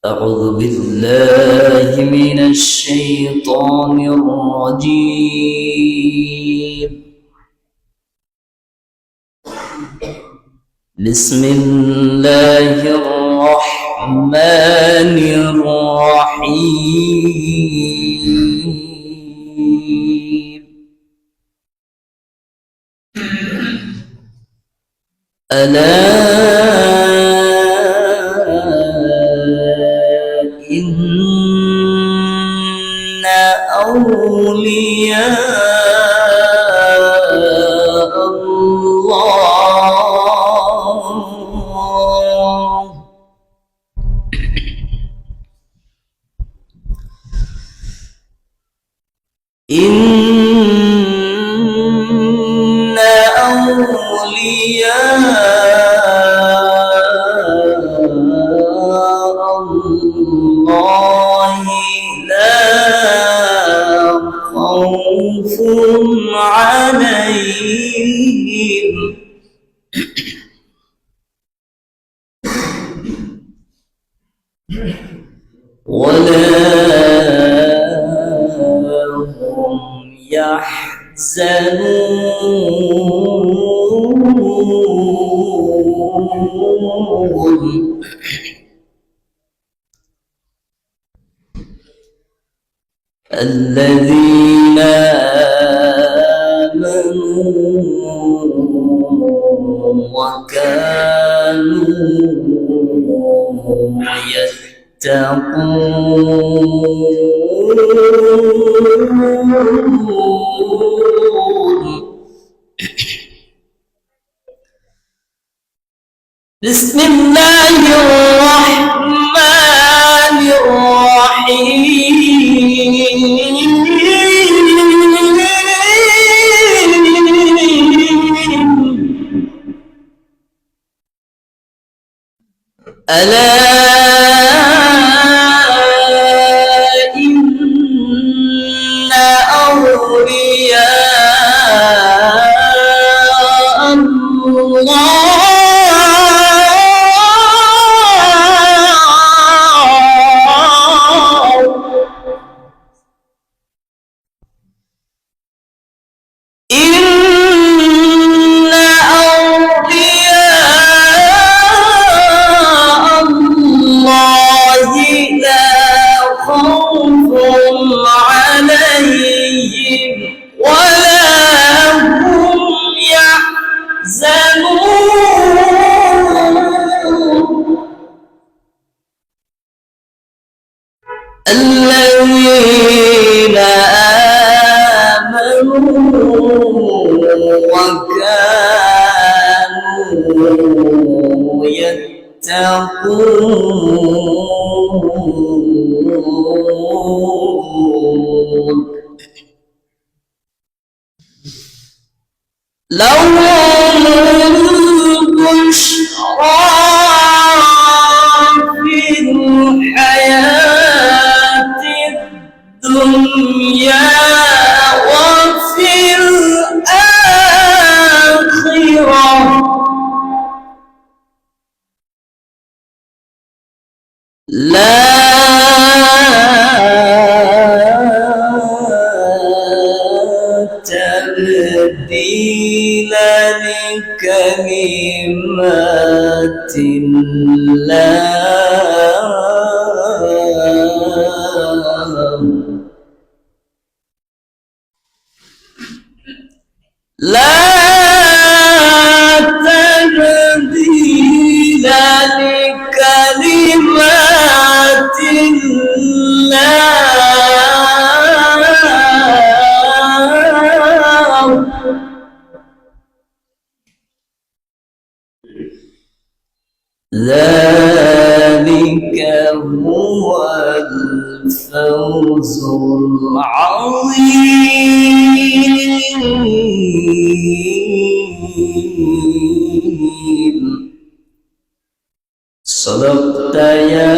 أعوذ بالله من الشيطان الرجيم. بسم الله الرحمن الرحيم. ألا إن أولياء الله إن أولياء الله لا خوف عليهم ولا هم يحزنون. الذين آمنوا وكانوا يتقون. بسم الله الرحمن الرحيم. ألا إن أولياء الله الذين آمنوا وكانوا يتقون. لهم البشرى في الحياة الدنيا وفي الآخرة لا تبديل لكلمات الله لا تبديل لكلمات الله ذلك هو الفوز العظيم. صدقت يا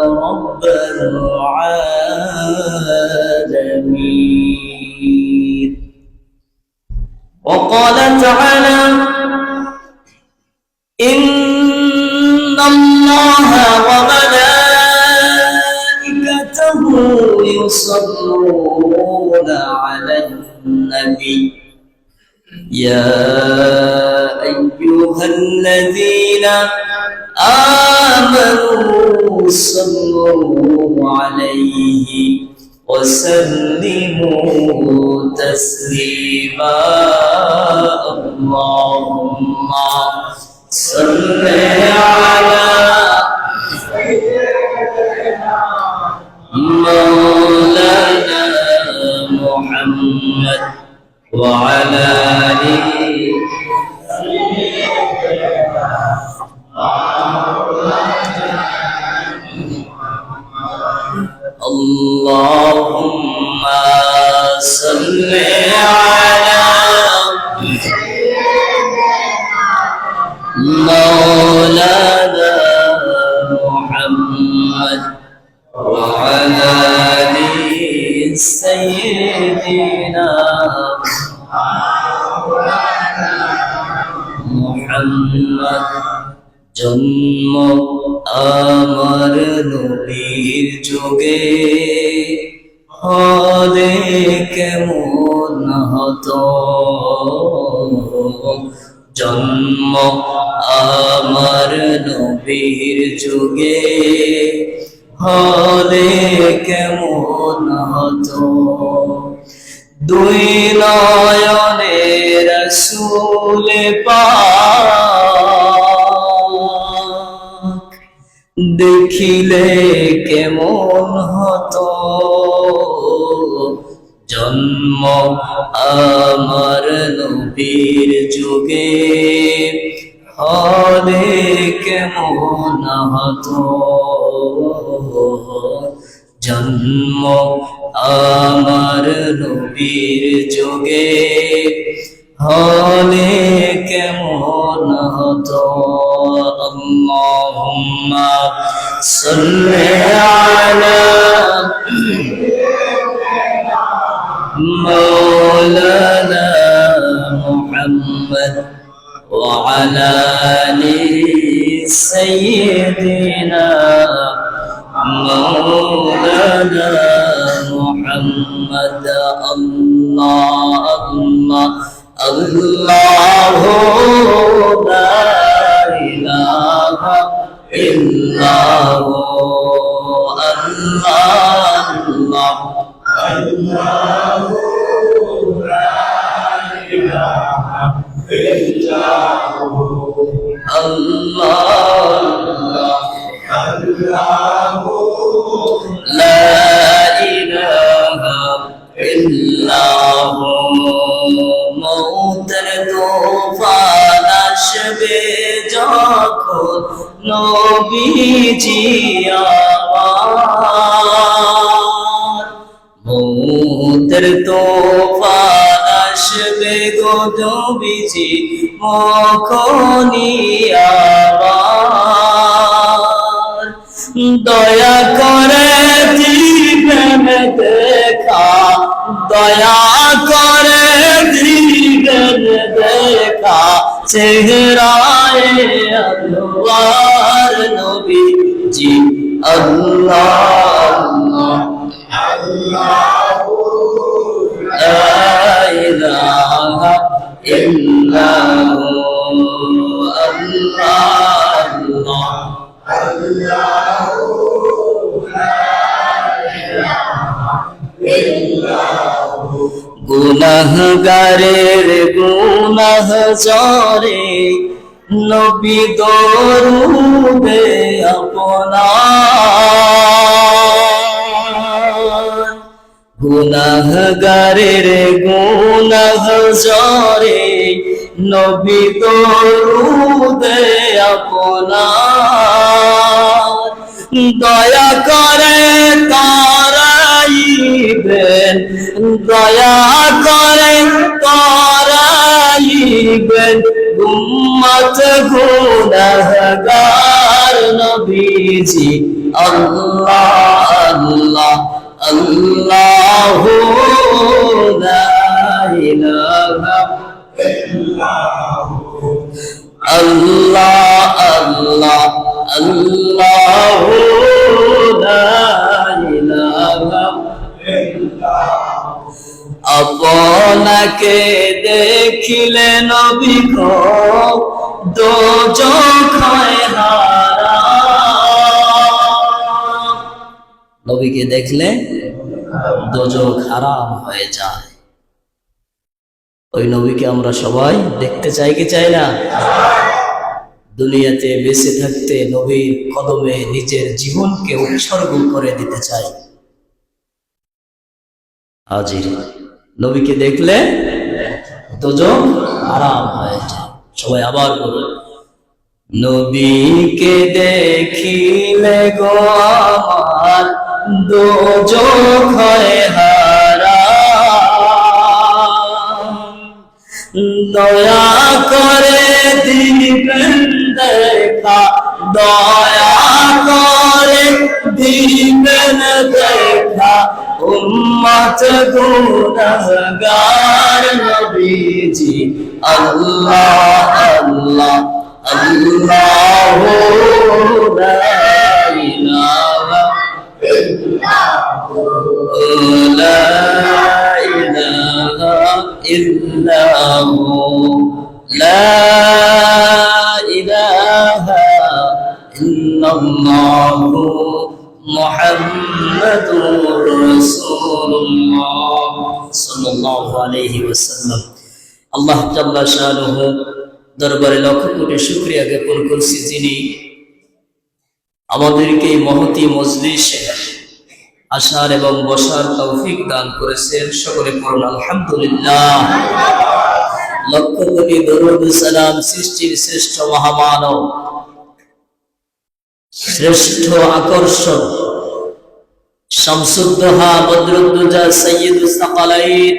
رب العالمين. وقال تعالى يصلون على النبي يا أيها الذين آمنوا صلوا عليه وسلموا تسليما اللهم صل على مولانا محمد وعلى آله اللهم صل على مولانا محمد وعلى آله سيدنا محمد জন্ম আমার নবীর যুগে হলে কেমন হতো জন্ম আমার নবীর যুগে হলে কেমন হতো দুই নয়নে রাসূল পাক দেখিলে কেমন হতো জন্ম আমার নবীর যুগে হলে কেমন হতো জন্ম আমার নবীর যুগে হলে কেমন হতো আল্লাহুম্মা সাল্লি আলা مولانا محمد وعلى آل سيدنا مولانا محمد الله الله الله لا إله إلا هو الله الله الله لا إله إلا هو الله الله لا إله إلا هو মৌতের তুফান আসবে যখন নবীজি আমার মৌতের তুফান আসবে গো নবীজি মখনি আমার দয়া করে দিবেন দেখা দয়া করে দিবেন দেখা চেহারায়ে আল্লাহর নবীজি আল্লাহ আল্লাহ লা ইলাহা ইল্লাহু আল্লাহ আল্লাহু লা ইলাহা ইল্লাহু গুনাহগারের গুনাহ জরে নবী দরুদে আপনার গুনাহগারের গুনাহ জরে নবী দরুদে আপনার দয়া করে তারাইবেন দয়া করে তারাইবেন উম্মত গুনাহগার নবীজি আল্লাহ আল্লাহ আল্লাহু লা ইলাহা ইল্লাহু আল্লাহ আল্লাহ আল্লাহু লা ইলাহা যাকে দেখিলে নবী গো দোজখ হয় হারাম। নবীকে দেখলে দোজখ হারাম হয়ে যায়। ওই নবীকে আমরা সবাই দেখতে চাই কি চাই না? দুনিয়াতে বেঁচে থাকতে নবীর কদমে নিজের জীবনকে উৎসর্গ করে দিতে চাই। হাজির, নবীকে দেখলে দোজখ হারাম হয়ে যায়। সবাই আবার বলুন, নবীকে দেখিলে গো আমার দোজখ হয় হারাম। দয়া করে দিবেন দেখা, দয়া করে দিবেন দেখা উম্মত গুনাহগার নবীজি। আল্লাহ আল্লাহ আল্লাহু লা ইলাহা লা ইলাহা ইল্লাহু লা ইলাহা ইল্লাল্লাহু মুহাম্মাদুর রাসূলুল্লাহ সাল্লাল্লাহু আলাইহি ওয়াসাল্লাম। আল্লাহ জাল্লা শানুহু দরবারে লক্ষ কোটি শুকরিয়া জ্ঞাপন করছি, যিনি আমাদেরকে এই মহতী মজলিসে আসার এবং বসার তৌফিক দান করেছেন। সকলে পড়ুন আলহামদুলিল্লাহ। লক্ষ কোটি দরুদ সালাম সৃষ্টির শ্রেষ্ঠ মহামানব, শ্রেষ্ঠ আকর্ষণ, শামসুদ্দোহা বদরুদ্দোজা সাইয়্যিদুস সাকালাইন,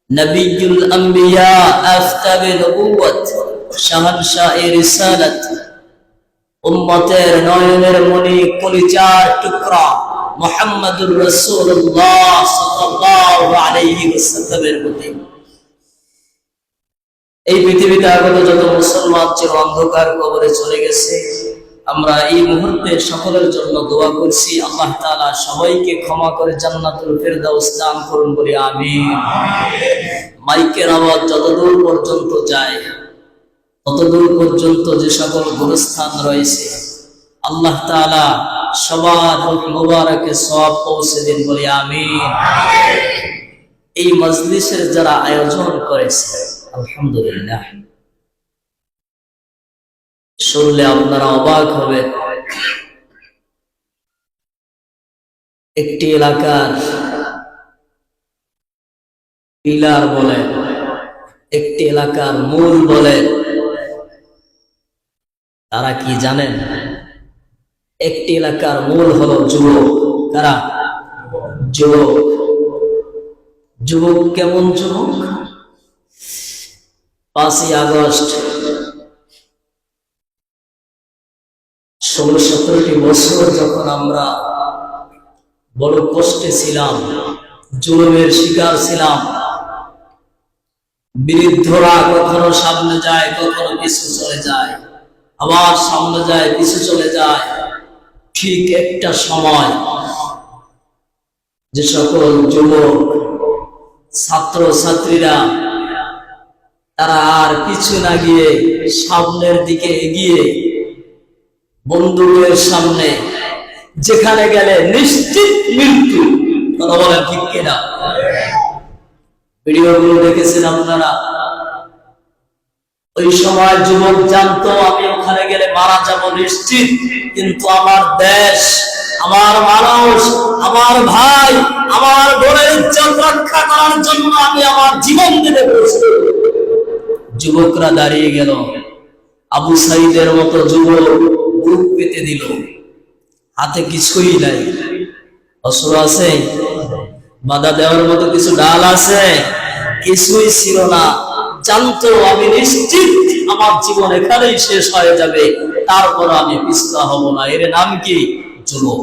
নবিয়ুল আম্বিয়া আফতাবে নবুওয়াত, শাহানশাহে রিসালাত, উম্মতের নয়নের মণি, কলিজার টুকরা মুহাম্মাদুর রাসূলুল্লাহ সাল্লাল্লাহু আলাইহি ওয়াসাল্লামের প্রতি এই পৃথিবীতে আগত যত মুসলমান চির অন্ধকার কবরে চলে গেছে, আমরা এই মুহূর্তে সকলের জন্য দোয়া করছি। আল্লাহ তাআলা সবাইকে ক্ষমা করে জান্নাতুল ফেরদাউস দান করুন, বলি আমিন। মাইকের আওয়াজ যতদূর পর্যন্ত যায়, ততদূর পর্যন্ত যে সকল গুরুস্থান রয়েছে, আল্লাহ তাআলা সবার রূহ মুবারকে সওয়াব পৌঁছে দিন, বলি আমিন। এই মজলিসের যারা আয়োজন করেছে, আলহামদুলিল্লাহ, শুনলে আপনারা অবাক হবেন। একটি এলাকার পিলার বলেন, একটি এলাকার মূল বলেন, তারা কি জানেন? একটি এলাকার মূল হলো যুবক। কারা? যুবক। যুবক কেমন যুবক? 5ই আগস্ট 16-17টি বছর যখন আমরা বড় কষ্টে ছিলাম, জুলুমের শিকার ছিলাম, বিরুদ্ধরা কখনো সামনে যায়, কখনো পিছু চলে যায়, আবার সামনে যায়, পিছু চলে যায়। ঠিক একটা সময় যে সকল যুবক ছাত্র ছাত্রীরা তারা আর পিছু না গিয়ে সামনের দিকে এগিয়ে বন্দুকের সামনে যেখানে গেলে নিশ্চিত মৃত্যু, কথা বলেন ঠিক কিনা? ভিডিওগুলো দেখেছেন আপনারা। ওই সময় যুবক জানতো আমি ওখানে গেলে মারা যাব নিশ্চিত, কিন্তু আমার দেশ, আমার মানুষ, আমার ভাই, আমার বোনের ইজ্জত রক্ষা করার জন্য আমি আমার জীবন দিতে প্রস্তুত। যুবকরা দাঁড়িয়ে গেল। আবু সাইদের মতো যুবক বুক পেতে দিল, হাতে কিছুই নাই, অস্ত্র আছে, বাধা দেওয়ার মতো কিছু ডাল আছে, কিছুই ছিল না। জানতো আমি নিশ্চিত আমার জীবন এখানেই শেষ হয়ে যাবে, তারপর আমি পিছপা হব না। এর নাম কি? যুবক।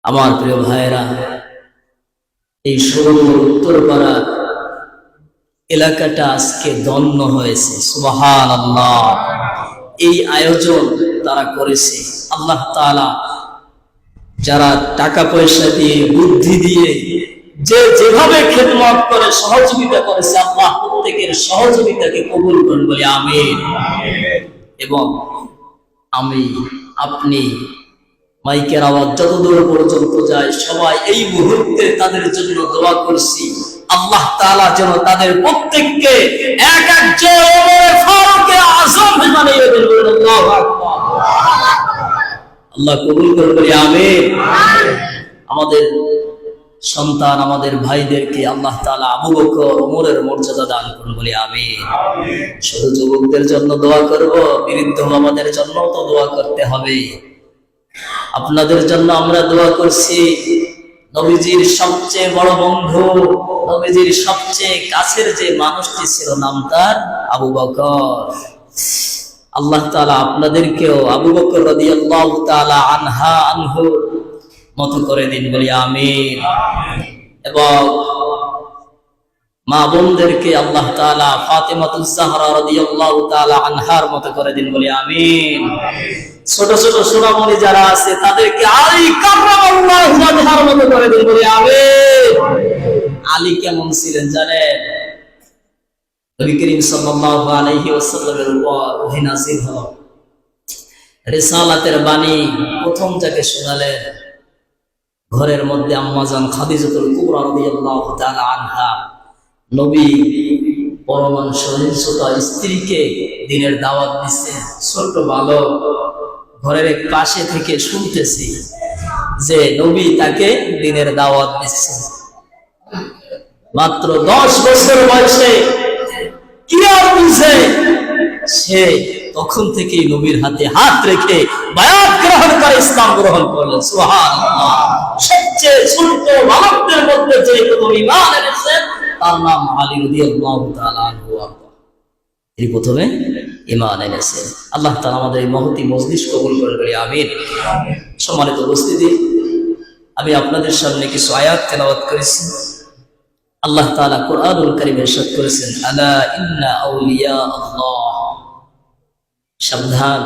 আমার প্রিয় ভাইরা, এই সুরঙ্গ উত্তরপাড়া এলাকাটা আজকে ধন্য হয়েছে। সুবহানাল্লাহ। এই আয়োজন তারা করেছে। আল্লাহ তাআলা যারা টাকা পয়সা দিয়ে, বুদ্ধি দিয়ে, যে যেভাবে খেদমত করে সহযোগিতা করেছে আল্লাহ প্রত্যেকের সহযোগিতাকে কবুল করুন বলি আমিন। এবং আমি আপনি মাইকের আওয়াজ যত দূর পর্যন্ত যায় সবাই এই মুহূর্তে তাদের জন্য দোয়া করছি, আল্লাহ তাআলা যেন তাদের প্রত্যেককে এক একজন ওমর ফারুক আযম বানিয়ে দেন। আল্লাহু আকবার। আল্লাহ কবুল করুন বলি আমিন। আমাদের সন্তান আমাদের ভাইদেরকে আল্লাহ তাআলা আবু বকর ওমরের মর্যাদা দান করুন বলি আমিন। শুধু যুবকদের জন্য দোয়া করব, বৃদ্ধ আমাদের জন্য তো দোয়া করতে হবে। আপনাদের জন্য আমরা দোয়া করছি। নবীজির সবচেয়ে বড় বন্ধু, নবীজির সবচেয়ে কাছের যে মানুষটি ছিল নাম তার আবু বকর। আল্লাহ তাআলা আপনাদেরকেও আবু বকর রাদিয়াল্লাহু তাআলা আনহু মত করে দিন বলি আমিন। এবং মা বোনদেরকে আল্লাহ তাআলা ফাতেমাতুজ জাহরা রাদিয়াল্লাহু তাআলা আনহার মত করে দিন বলি আমিন। ছোট ছোট সোনামণি যারা আছে তাদেরকে আলী কাররামাল্লাহু ওয়াজহার মত করে দিন বলি আমিন। আলী কেমন ছিলেন জানেন? নবী করিম সাল্লাল্লাহু আলাইহি ওয়াসাল্লামের উপর ওহী নাযিল হলো, রিসালাতের বাণী প্রথম যাকে শোনালেন ঘরের মধ্যে আম্মাজান খাদিজাতুল কুবরা রাদিয়াল্লাহু তাআলা আনহা। নবী পরমান সহিংসতা স্ত্রীকে দিনের দাওয়াত দিচ্ছে। ছোট বালক ঘরের এক পাশে থেকে শুনতেছি যে নবী তাকে দিনের দাওয়াত দিচ্ছে। মাত্র 10 বছর বয়সে কি আর বুঝে, সে তখন থেকেই নবীর হাতে হাত রেখে বায়াত গ্রহণ করে ইসলাম গ্রহণ করলেন। সুবহানাল্লাহ। সবচেয়ে ছোট বালকদের মধ্যে যে প্রথম ঈমান এনেছেন তার নাম আলী রাদিয়াল্লাহু তাআলা আনহু। তিনি প্রথমে ঈমান এনেছেন। আল্লাহ তাআলা আমাদের এই মহতি মজলিস কবুল করে বলি আমিন। সম্মানিত উপস্থিতি, আমি আপনাদের সামনে কিছু আয়াত তেলাওয়াত করেছি। আল্লাহ তাআলা কুরআনুল কারীমে ইরশাদ করেছেন, আলা ইন্না আউলিয়া আল্লাহ, সাবধান,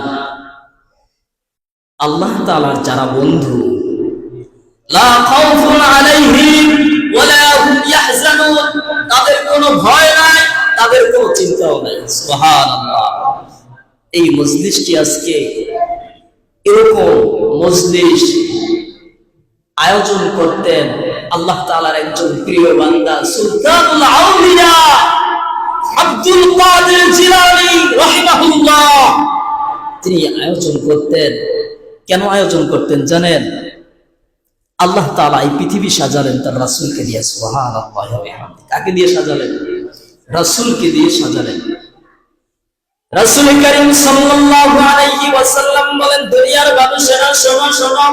আল্লাহ তাআলার যারা বন্ধু, লা খাউফুন আলাইহিম ওয়ালা হুম ইয়াহজানুন, তাদের কোনো ভয় নাই, তাদের কোনো চিন্তাও নাই। সুবহানাল্লাহ। এই মজলিসটি আজকে এরকম মজলিস আয়োজন করতেন আল্লাহ তাআলার একজন প্রিয় বান্দা সুলতানুল আউলিয়া আব্দুল কাদের জিলানী রাহিমাহুল্লাহ। তিনি আয়োজন করতেন। কেন আয়োজন করতেন জানেন? আল্লাহ তাআলা এই পৃথিবী সাজালেন তার রাসূলকে দিয়ে। সুবহানাল্লাহ ওয়া বিহামদিহি। কাকে দিয়ে সাজালেন? রাসূলকে দিয়ে সাজালেন। রাসূল করিম সাল্লাল্লাহু আলাইহি ওয়াসাল্লাম বলেন, দুনিয়ার মানুষেরা শোনো শোনো,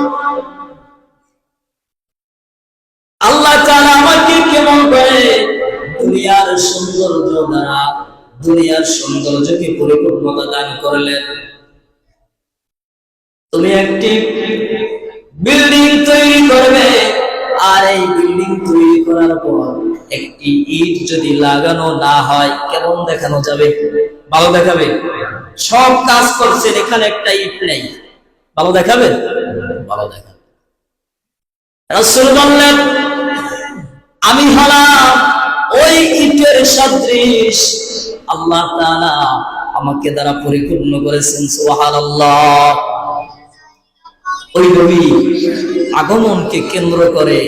আল্লাহ তাআলা আমাকে কেমন করে দুনিয়ার সৌন্দর্য দ্বারা দুনিয়ার সৌন্দর্যকে পরিপূর্ণতা দান করলেন। তুমি একটি বিল্ডিং তৈরি করবে, আর এই বিল্ডিং তৈরি করার পর একটি ইট যদি লাগানো না হয় কেমন দেখানো যাবে? ভালো দেখাবে? সব কাজ করছেন, এখানে একটা ইট নেই, ভালো দেখাবে? ভালো দেখাবে। রাসূল বললেন, আমি হলাম ওই ইটের সদৃশ, আল্লাহ তাআলা আমাকে দ্বারা পরিপূর্ণ করেছেন। সুবহানাল্লাহ। ওই নবী আগমনকে কেন্দ্র করে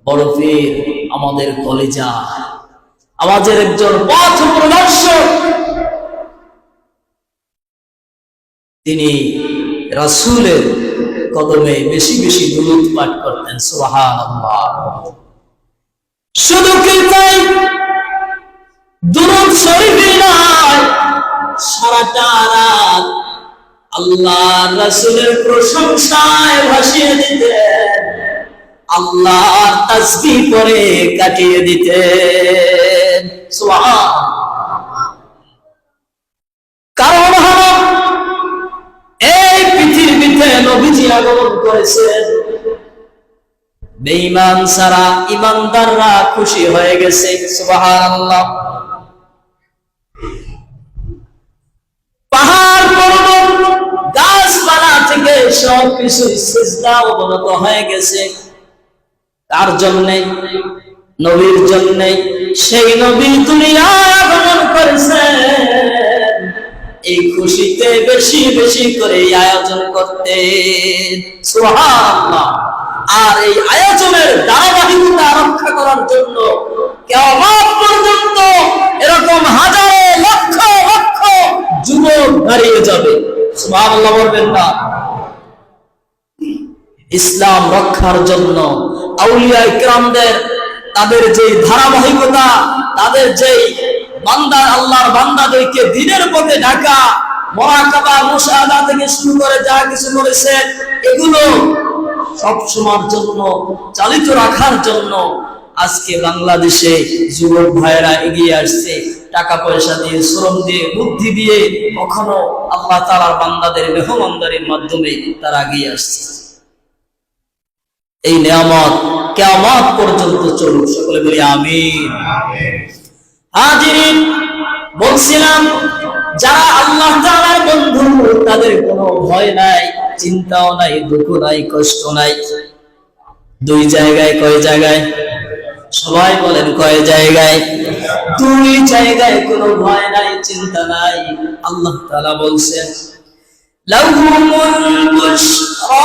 বড় পীর আমাদের কলেজা, আমাদের একজন পথ প্রদর্শক, তিনি রাসূলের কদমে বেশি বেশি দুরূদ পাঠ করতেন। সুবহানাল্লাহ। শুধু কি তাই, দুরূদ শরীফই নয়, সারাটা রাত আল্লাহর রাসূলের প্রশংসায় ভাসিয়ে দিতেন, আল্লাহর তাসবিহ করে কাটিয়ে দিতেন। সুবহানাল্লাহ। কারণ হলো এই পৃথিবীতে নবীজি আগমন করেছেন, বেঈমান ছাড়া ঈমানদাররা খুশি হয়ে গেছে। সুবহানাল্লাহ। পাহাড় পর্বত গাছপালা থেকে সবকিছু সিজদা অবনত হয়ে গেছে। কার জন্যে? নবীর জন্যে। সেই নবী দুনিয়ায় আগমন করেছেন এই খুশিতে বেশি বেশি করে আয়োজন করতেন। সুবহানাল্লাহ। আর এই আয়োজনের ধারাবাহিকতা রক্ষা করার জন্য কিয়ামত পর্যন্ত এরকম হাজারো লক্ষ লক্ষ যুবক দাঁড়িয়ে যাবে। সুবহানাল্লাহ বলবেন না? ইসলাম রক্ষার জন্য আউলিয়া ইকরামদের তাদের যে ধারাবাহিকতা, তাদের যে বান্দা, আল্লাহর বান্দাদেরকে দ্বীনের পথে ডাকা, মুরাকাবা মুশাহাদা থেকে শুরু করে যা কিছু করেছেন, এগুলো সব সময়ের জন্য চালিত রাখার জন্য আজকে বাংলাদেশে যুবক ভাইয়েরা এগিয়ে আসছে, টাকা পয়সা দিয়ে, শ্রম দিয়ে, বুদ্ধি দিয়ে, কখনো আল্লাহ তাআলার বান্দাদের মেহমানদারির মাধ্যমে তারা এগিয়ে আসছে। এই নিয়ামত কিয়ামত পর্যন্ত চলুক, সকলে বলি আমিন। হাজিরিন, বলছিলাম যারা আল্লাহ তাআলার বন্ধু তাদের কোনো ভয় নাই, চিন্তাও নাই, দুঃখ নাই, কষ্ট নাই। দুই জায়গায়, কয় জায়গায়? সবাই বলেন কয় জায়গায়? দুই জায়গায় কোনো ভয় নাই, চিন্তা নাই। আল্লাহ তাআলা বলছেন লাহুমুল বুশরা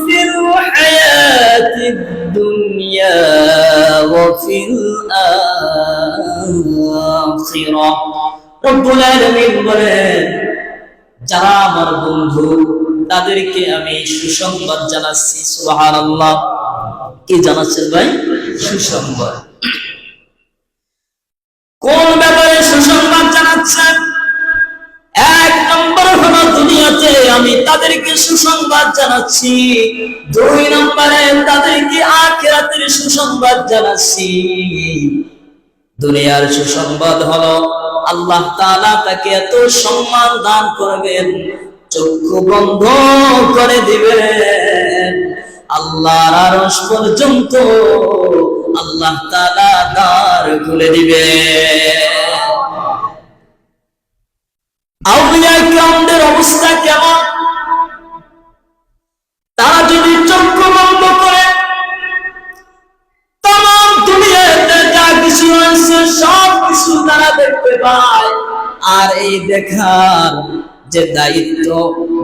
ফিল হায়াতিদ দুনিয়া ওয়া ফিল আখিরাহ। রব্বুল আলামিন বলেন যারা আমার বন্ধু তাদেরকে আমি সুসংবাদ জানাচ্ছি। সুবহানাল্লাহ। কি জানাচ্ছেন ভাই? সুসংবাদ। কোন ব্যাপারে সুসংবাদ জানাচ্ছেন? এক নম্বর হলো দুনিয়াতে আমি তাদেরকে সুসংবাদ জানাচ্ছি। দুই নম্বরে তাদেরকে আখিরাতের সুসংবাদ জানাচ্ছি। দুনিয়ার সুসংবাদ হলো আল্লাহ তাআলা তাকে এত সম্মান দান করবেন, চক্ষু বন্ধ করে দিবেন, আল্লাহর আরশ পর্যন্ত আল্লাহ তাআলা দ্বার খুলে দিবেন। আউলিয়া কিরামদের অবস্থা কেমন? তারা যদি চক্ষু বন্ধ করে তাম দুনিয়াতে যা কিছু আছে সব কিছু তারা দেখতে পায়। আর এই দেখার যে দায়িত্ব,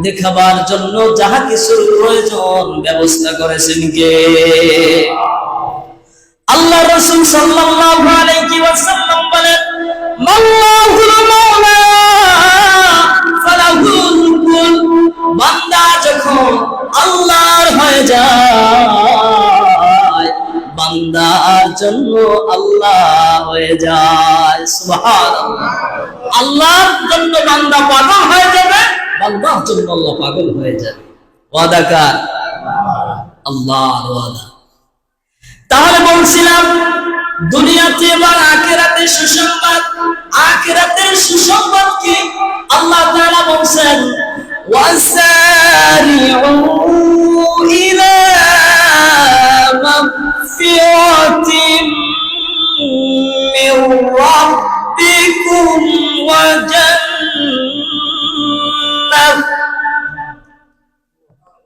দেখাবার জন্য যাহা কিছুর প্রয়োজন ব্যবস্থা করেছেন কে? আল্লাহ রাসূল সাল্লাল্লাহু আলাইহি ওয়াসাল্লাম বলেন মাল্লাহুল মাওলা ফালাহুল কুল। বান্দা যখন আল্লাহর হয়ে যায়, বান্দার জন্য আল্লাহ হয়ে যায়। সুবহানাল্লাহ। আল্লাহর জন্য বান্দা পাগল হয়ে যাবে, বান্দার জন্য আল্লাহ পাগল হয়ে যাবে। ওয়াদা কার? আল্লাহর ওয়াদা। তাহলে বলছিলাম দুনিয়াতে এবং আখিরাতে সুসংবাদ। আখিরাতের সুসংবাদ কি? আল্লাহ তাআলা বলেন ওয়াসারিউ ইলা মাগফিরাতিন মির রাব্বিকুম ওয়া জান্নাহ।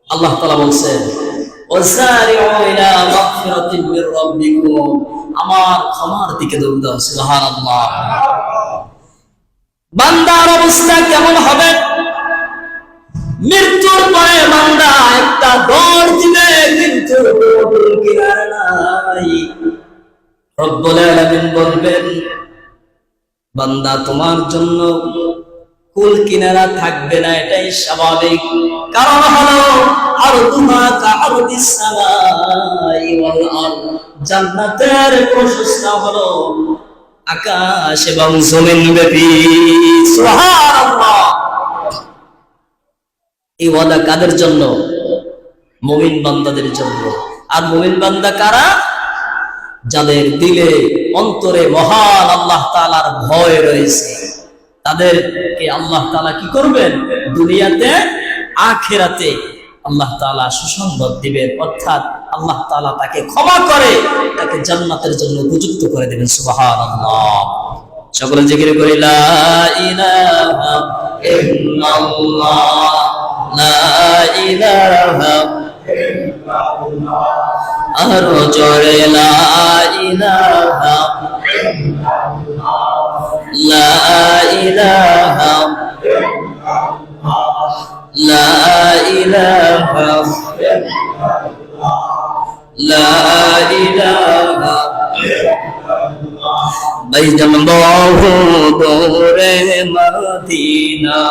আল্লাহ তাআলা বলেন ওয়াসারিউ ইলা মাগফিরাতিন মির রাব্বিকুম, আমার ক্ষমার দিকে দৌড় দাও। সুবহানাল্লাহ। বান্দার অবস্থা কেমন হবে? মৃত্যুর পরে বান্দা একটা দৌড় দিবে, কিন্তু কিনারা নাই। রব্বুল আলামিন বলবেন বান্দা তোমার জন্য কুল কিনারা থাকবে না, এটাই স্বাভাবিক। কারণ হলো আরদুহা কাআরদিস সামাই ওয়াল আরদ, জান্নাতের প্রশস্ত হলো আকাশ এবং জমিন ব্যাপী। সুবহানাল্লাহ। এই ওয়াদা কাদের জন্য? মুমিন বান্দাদের জন্য। আর মুমিন বান্দা কারা? যাদের দিলে অন্তরে মহান আল্লাহ তাআলার ভয় রয়েছে, তাদেরকে আল্লাহ তাআলা কি করবেন? দুনিয়াতে আখিরাতে আল্লাহ তাআলা সুসংবাদ দিবেন, অর্থাৎ আল্লাহ তাআলা তাকে ক্ষমা করে তাকে জান্নাতের জন্য উপযুক্ত করে দিবেন। সুবহানাল্লাহ। সকলে জিকির করি লা ইলাহা ইল্লাল্লাহ, লা ইলাহা ইল্লাল্লাহ। আরো জোরে লা ইলাহা লা ইলাহা লা ইলাহা লা ইলাহা বাইজান বহু দূরে মদিনা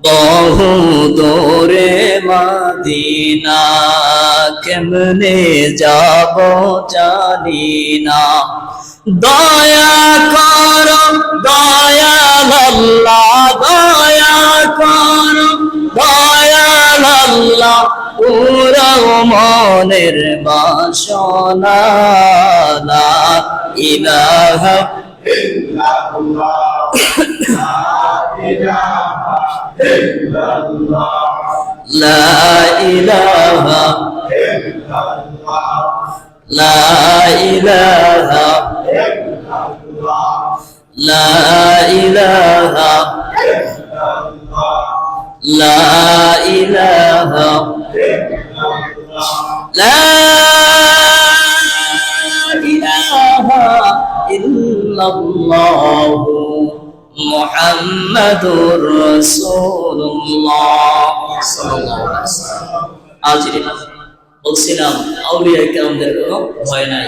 বহু দূরে মদিনা কেমনে যাব জানি না দয়া করো দয়াল আল্লাহ দয়া করো দয়াল আল্লাহ পুরো মনের বাসনা লা ইলাহা লা ইলাহা লা ইলাহা লা ইলাহা লা ইলাহা লা ইলাহা ইল্লাল্লাহ মুহাম্মাদুর রাসূলুল্লাহ সাল্লাল্লাহু আলাইহি ওয়াসাল্লাম। আজকে বলছিলাম আউলিয়া ইকরামদের কোনো ভয় নাই।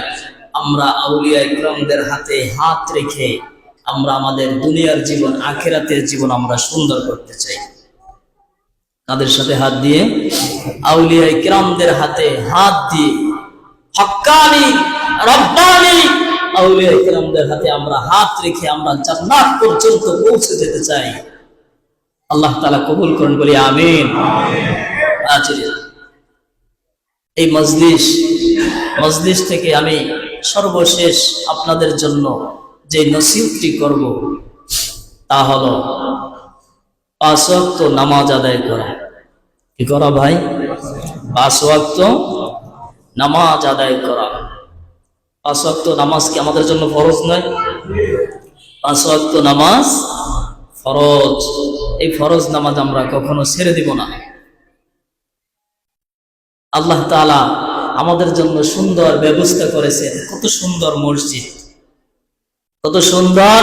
আমরা আউলিয়া ইকরামদের হাতে হাত রেখে আমরা আমাদের দুনিয়ার জীবন আখিরাতের জীবন আমরা সুন্দর করতে চাই। তাদের সাথে হাত দিয়ে আউলিয়া ইকরামদের হাতে হাত দিয়ে হক্কানি রব্বানি আউলিয়া ইকরামদের হাতে আমরা হাত রেখে আমরা জান্নাত পর্যন্ত পৌঁছে যেতে চাই। আল্লাহ তাআলা কবুল করুন, বলি আমিন। এই মজলিস থেকে আমি সর্বশেষ আপনাদের জন্য যে নসিহতটি করব তা হলো 5 ওয়াক্ত নামাজ আদায় করা। কি করা ভাই? 5 ওয়াক্ত নামাজ আদায় করা। 5 ওয়াক্ত নামাজ কি আমাদের জন্য ফরজ নয়? 5 ওয়াক্ত নামাজ ফরজ। এই ফরজ নামাজ আমরা কখনো ছেড়ে দিব না। আল্লাহ তাআলা আমাদের জন্য সুন্দর ব্যবস্থা করেছেন। কত সুন্দর মসজিদ, কত সুন্দর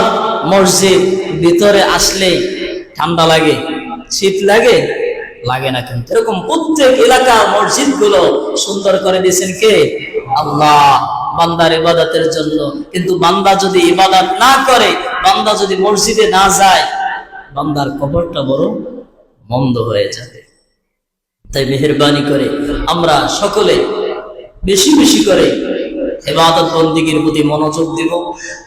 মসজিদ। ভিতরে আসলে ঠান্ডা লাগে, শীত লাগে? লাগে না। কিন্তু এরকম প্রত্যেক এলাকার মসজিদ গুলো সুন্দর করে দিয়েছেন কে? আল্লাহ, বান্দার ইবাদতের জন্য। কিন্তু বান্দা যদি ইবাদত না করে, বান্দা যদি মসজিদে না যায়, বান্দার কবরটা বড় মন্দ হয়ে যাবে। তাই মেহেরবানি করে আমরা সকলে বেশি বেশি করে ইবাদত বন্দেগীর প্রতি মনোযোগ দিব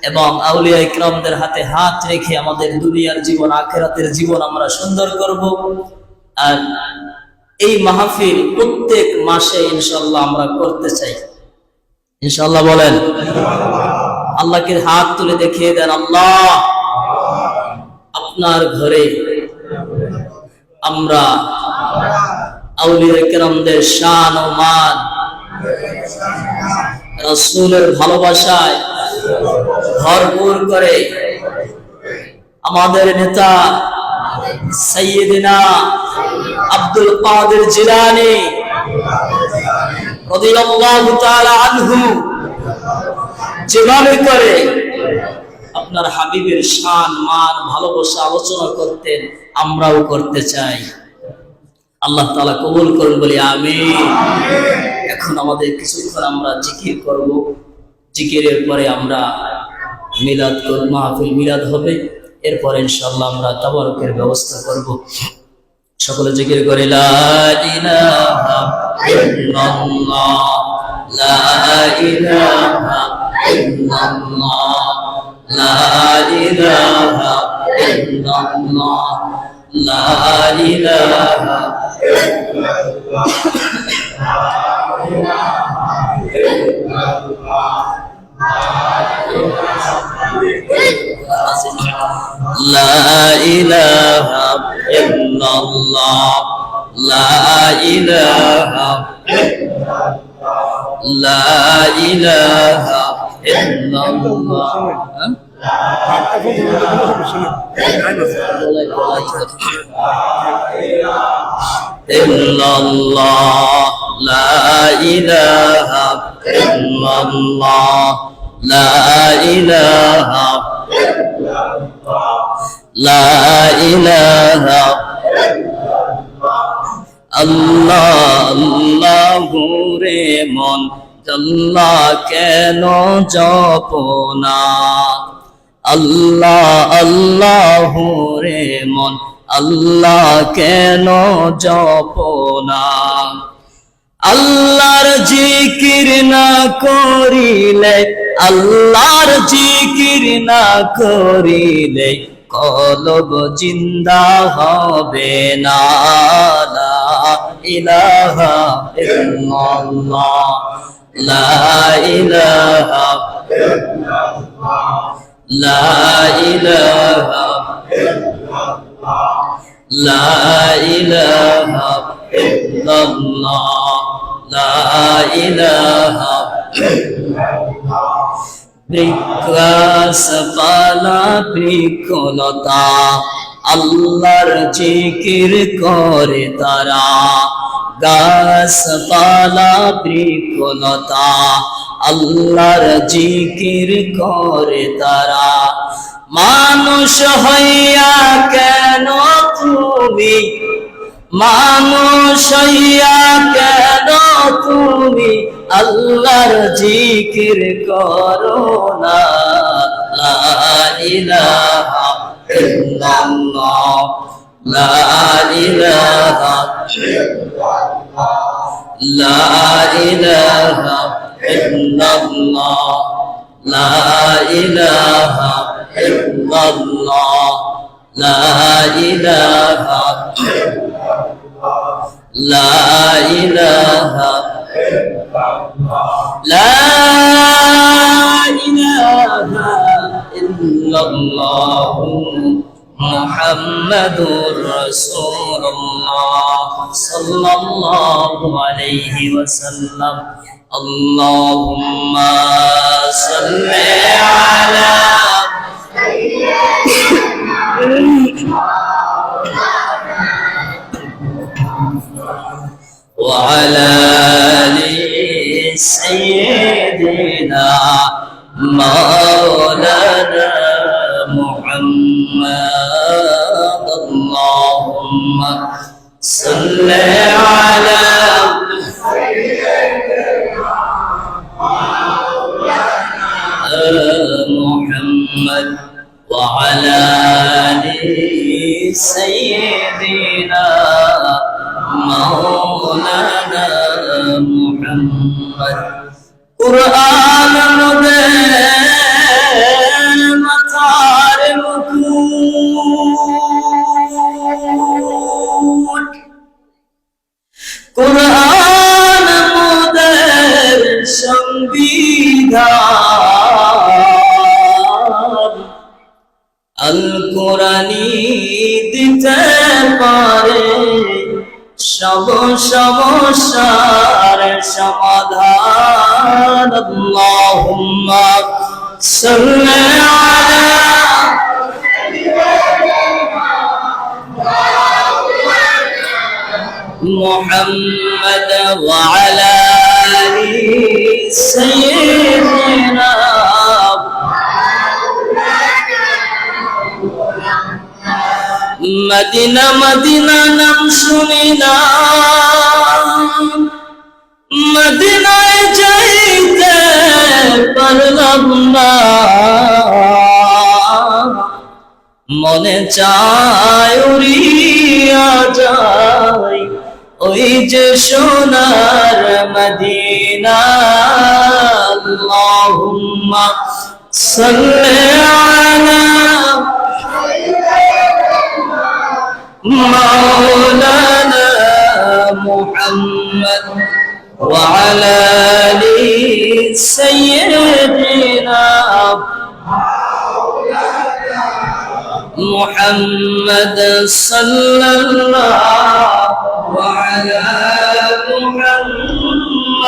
এবং আউলিয়া ইকরামদের হাতে হাত রেখে আমাদের দুনিয়ার জীবন আখিরাতের জীবন আমরা সুন্দর করব। আর এই মাহফিল প্রত্যেক মাসে ইনশাআল্লাহ আমরা করতে চাই। ইনশাআল্লাহ বলেন। আল্লাহকে হাত তুলে দেখিয়ে দেন, আল্লাহ আপনার ঘরে আমরা আউলিয়া কেরামদের শান ও মান, রাসূলের ভালোবাসায় ভরপুর করে আমাদের নেতা সাইয়্যিদিনা আব্দুল কাদের জিলানী রাদিয়াল্লাহু তাআলা আনহু যেভাবে করে আপনার হাবিবের শান মান ভালোবাসা আলোচনা করতেন, আমরাও করতে চাই। আল্লাহ তাআলা কবুল করুন, বলি আমিন। এখন আমাদের কিছুক্ষণ আমরা জিকির করব। জিকিরের পরে আমরা মিলাদ করব, মাহফিল মিলাদ হবে। এরপরে ইনশাআল্লাহ আমরা তাবারুকের ব্যবস্থা করব। সকলে জিকির করে লা ইলাহা ইল্লাল্লাহ লা ইলাহা ইল্লাল্লাহ লা ইলাহা ইল্লাল্লাহ লা ইলাহা ইল্লাল্লাহ লা ইলাহা ইল্লাল্লাহ লা ইলাহা লা ইলাহা ইল্লাল্লাহ। illallah la ilaha illallah la ilaha la ilaha আল্লাহ আল্লাহ রে মন আল্লাহ কেন জপনা আল্লাহ আল্লাহ রে মন আল্লাহ কেন জপনা আল্লাহর জিকির না করিলে আল্লাহর জিকির না করিলে কলব জিন্দা হবে না লা ইলাহা ইল্লাল্লাহ লা ইলাহা লা ইলাহা লা ইলাহা ইল্লাল্লাহ লা ইলাহা বৃক্ষাসপালা বৃক্ষলতা আল্লাহর জিকির করে তারা গাছপালা বৃক্ষলতা আল্লাহর জিকির করে তারা মানুষ হইয়া কেন তুমি মানুষ হইয়া কেন তুমি আল্লাহর জিকির করো না লা ইলাহা ইল্লাল্লাহ লা ইলাহা লা ইলাহা ইল্লাল্লাহ লা ইলাহা ইল্লাল্লাহ লা ইলাহা লা ইলাহা لا إله إلا الله محمد رسول الله صلى الله عليه وسلم اللهم صل على وعلى آل سيدنا مولانا محمد اللهم صل على محمد وعلى آل سيدنا مولانا محمد قرآن مدين مطار مكون قرآن مدين সংবিধান আল কোরআনী দিতে পারে সব সমস্যার সমাধান আল্লাহুম্মা সাল্লি আলা মুহাম্মদ ওয়া আলা আলি সাইয়্যিদিনা মদিনা মদিনা নাম শুনি না মদিনায় যাইতে পারলাম না মনে চায় উড়িয়া যায় ওই যে সোনার মদিনা আল্লাহুম্মা সাল্লি আলা مولانا محمد وعلى آل سيدنا محمد صلى الله على محمد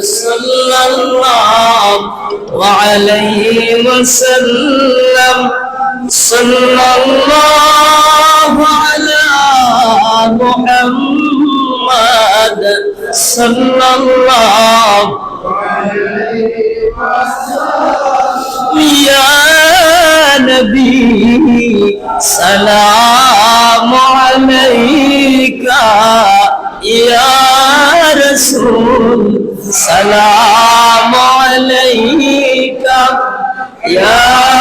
صلى الله وعليه وسلم صلى الله على محمد صلى الله يا نبي سلام عليك يا رسول سلام عليك يا